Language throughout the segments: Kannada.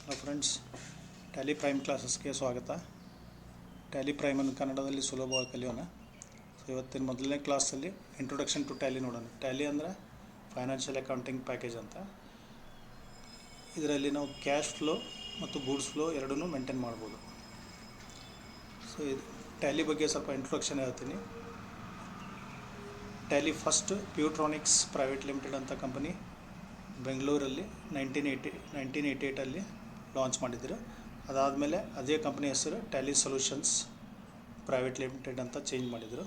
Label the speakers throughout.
Speaker 1: ಹಲೋ ಫ್ರೆಂಡ್ಸ್, ಟ್ಯಾಲಿ ಪ್ರೈಮ್ ಕ್ಲಾಸಸ್ಗೆ ಸ್ವಾಗತ. ಟ್ಯಾಲಿ ಪ್ರೈಮನ್ನು ಕನ್ನಡದಲ್ಲಿ ಸುಲಭವಾಗಿ ಕಲಿಯೋಣ. ಸೊ ಇವತ್ತಿನ ಮೊದಲನೇ ಕ್ಲಾಸಲ್ಲಿ ಇಂಟ್ರೊಡಕ್ಷನ್ ಟು ಟ್ಯಾಲಿ ನೋಡೋಣ. ಟ್ಯಾಲಿ ಅಂದರೆ ಫೈನಾನ್ಷಿಯಲ್ ಅಕೌಂಟಿಂಗ್ ಪ್ಯಾಕೇಜ್ ಅಂತ. ಇದರಲ್ಲಿ ನಾವು ಕ್ಯಾಶ್ ಫ್ಲೋ ಮತ್ತು ಗೂಡ್ಸ್ ಫ್ಲೋ ಎರಡನ್ನೂ ಮೇಂಟೈನ್ ಮಾಡ್ಬೋದು. ಸೊ ಇದು ಟ್ಯಾಲಿ ಬಗ್ಗೆ ಸ್ವಲ್ಪ ಇಂಟ್ರೊಡಕ್ಷನ್ ಹೇಳ್ತೀನಿ. ಟ್ಯಾಲಿ ಫಸ್ಟ್ ಪ್ಯೂಟ್ರಾನಿಕ್ಸ್ ಪ್ರೈವೇಟ್ ಲಿಮಿಟೆಡ್ ಅಂತ ಕಂಪನಿ ಬೆಂಗಳೂರಲ್ಲಿ 1988 ಲಾಂಚ್ ಮಾಡಿದ್ರು. ಅದಾದಮೇಲೆ ಅದೇ ಕಂಪ್ನಿ ಹೆಸರು ಟ್ಯಾಲಿ ಸೊಲ್ಯೂಷನ್ಸ್ ಪ್ರೈವೇಟ್ ಲಿಮಿಟೆಡ್ ಅಂತ ಚೇಂಜ್ ಮಾಡಿದರು.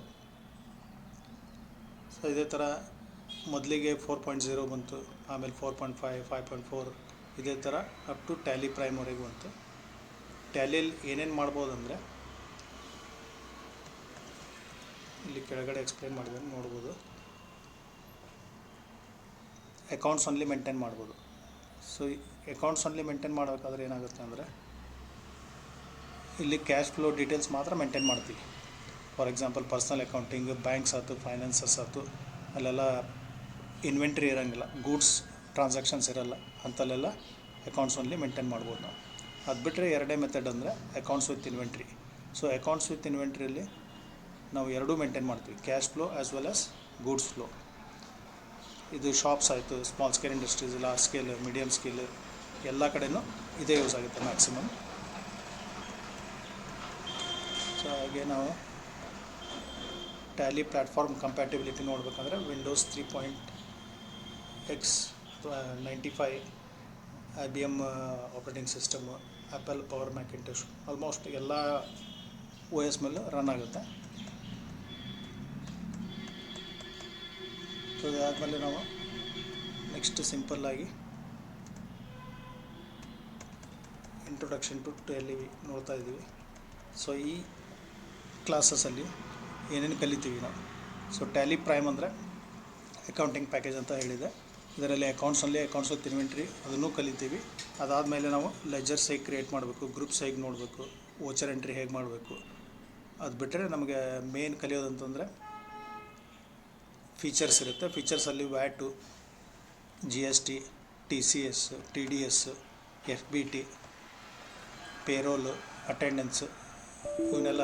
Speaker 1: ಸೊ ಇದೇ ಥರ ಮೊದಲಿಗೆ 4.0 ಬಂತು, ಆಮೇಲೆ 4.5, 5.4 ಇದೇ ಥರ ಅಪ್ ಟು ಟ್ಯಾಲಿ ಪ್ರೈಮ್ವರೆಗೂ ಬಂತು. ಟ್ಯಾಲಿಯಲ್ಲಿ ಏನೇನು ಮಾಡ್ಬೋದು ಅಂದರೆ ಇಲ್ಲಿ ಕೆಳಗಡೆ ಎಕ್ಸ್ಪ್ಲೇನ್ ಮಾಡಿದ್ರೆ ನೋಡ್ಬೋದು. ಅಕೌಂಟ್ಸ್ ಓನ್ಲಿ ಮೇಂಟೈನ್ ಮಾಡ್ಬೋದು. ಸೊ ಅಕೌಂಟ್ಸ್ ಓನ್ಲಿ ಮೇಂಟೈನ್ ಮಾಡಬೇಕಾದ್ರೆ ಏನಾಗುತ್ತೆ ಅಂದರೆ ಇಲ್ಲಿ ಕ್ಯಾಶ್ ಫ್ಲೋ ಡೀಟೇಲ್ಸ್ ಮಾತ್ರ ಮೇಂಟೈನ್ ಮಾಡ್ತೀವಿ. For example personal accounting, banks ಆಯ್ತು, ಫೈನಾನ್ಸಸ್ ಆಯ್ತು, ಅಲ್ಲೆಲ್ಲ ಇನ್ವೆಂಟ್ರಿ ಇರೋಂಗಿಲ್ಲ, ಗೂಡ್ಸ್ ಟ್ರಾನ್ಸಾಕ್ಷನ್ಸ್ ಇರೋಲ್ಲ, ಅಂಥಲ್ಲೆಲ್ಲ ಅಕೌಂಟ್ಸ್ ಓನ್ಲಿ ಮೇಂಟೈನ್ ಮಾಡ್ಬೋದು ನಾವು. ಅದು ಬಿಟ್ಟರೆ ಎರಡೇ ಮೆಥಡ್ ಅಂದರೆ accounts with inventory. So accounts with ಇನ್ವೆಂಟ್ರಿಯಲ್ಲಿ ನಾವು ಎರಡೂ ಮೇಂಟೈನ್ ಮಾಡ್ತೀವಿ, cash flow as well as goods flow. ಇದು ಶಾಪ್ಸ್ ಆಯಿತು, small scale industries, large scale, medium scale ಎಲ್ಲ ಕಡೆಯೂ ಇದೇ ಯೂಸ್ ಆಗುತ್ತೆ ಮ್ಯಾಕ್ಸಿಮಮ್. ಸೊ ಹಾಗೆ ನಾವು ಟ್ಯಾಲಿ ಪ್ಲ್ಯಾಟ್ಫಾರ್ಮ್ ಕಂಪ್ಯಾಟಿಬಿಲಿಟಿ ನೋಡಬೇಕಂದ್ರೆ Windows 3.x, 95, IBM operating system, Apple Power Macintosh, almost ಎಲ್ಲ OS ಮೇಲೂ ರನ್ ಆಗುತ್ತೆ. ಸೊ ಅದಾದಮೇಲೆ ನಾವು ನೆಕ್ಸ್ಟ್ ಸಿಂಪಲ್ಲಾಗಿ ಇಂಟ್ರೊಡಕ್ಷನ್ ಟು ಟ್ಯಾಲಿ ನೋಡ್ತಾ ಇದ್ದೀವಿ. ಸೊ ಈ ಕ್ಲಾಸಸಲ್ಲಿ ಏನೇನು ಕಲಿತೀವಿ ನಾವು. ಸೊ ಟ್ಯಾಲಿ ಪ್ರೈಮ್ ಅಂದರೆ ಅಕೌಂಟಿಂಗ್ ಪ್ಯಾಕೇಜ್ ಅಂತ ಹೇಳಿದೆ. ಇದರಲ್ಲಿ ಅಕೌಂಟ್ಸಲ್ಲಿ ಅಕೌಂಟ್ಸ್ ವಿತ್ ಇನ್ವೆಂಟ್ರಿ ಅದನ್ನು ಕಲಿತೀವಿ. ಅದಾದಮೇಲೆ ನಾವು ಲೆಜರ್ಸ್ ಹೇಗೆ ಕ್ರಿಯೇಟ್ ಮಾಡಬೇಕು, ಗ್ರೂಪ್ಸ್ ಹೇಗೆ ನೋಡಬೇಕು, ವೋಚರ್ ಎಂಟ್ರಿ ಹೇಗೆ ಮಾಡಬೇಕು. ಅದು ಬಿಟ್ಟರೆ ನಮಗೆ ಮೇನ್ ಕಲಿಯೋದಂತಂದರೆ ಫೀಚರ್ಸ್ ಇರುತ್ತೆ. ಫೀಚರ್ಸಲ್ಲಿ VAT, GST, TCS, TDS, FBT, payroll, attendance ಇವನ್ನೆಲ್ಲ